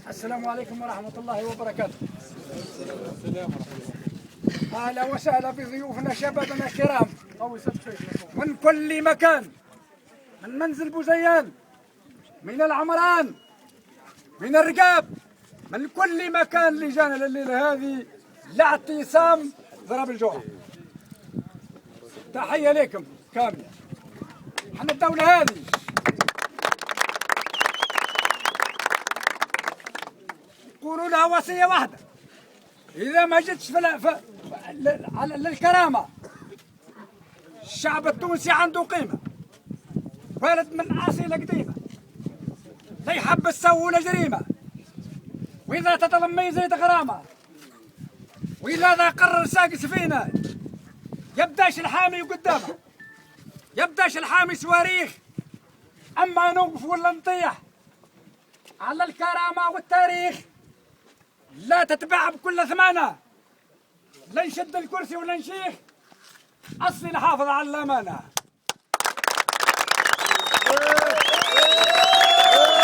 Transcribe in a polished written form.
السلام عليكم ورحمة الله وبركاته. أهلا وسهلا بضيوفنا شبابنا الكرام من كل مكان، من منزل بوزيان، من العمران، من الرقاب، من كل مكان اللي جانا الليلة هذه لاعتصام ضرب الجوع. تحية لكم كاملة. احنا الدولة هذه يقولوا لها وصية واحدة، إذا ما جتش للكرامة الشعب التونسي عنده قيمة، بلد من أصيلة قديمة، لا يحب السو ولا جريمة، وإذا تظلم ما يزيد غرامة، وإذا ذا قرر ساق سفينة يبداش الحامي قدامه، يبداش الحامي صواريخ، أما نوقف ولا نطيح على الكرامة والتاريخ لا تتباع بكل ثمانة، لا نشد الكرسي ولا نشيخ، أصلي نحافظ على الأمانة.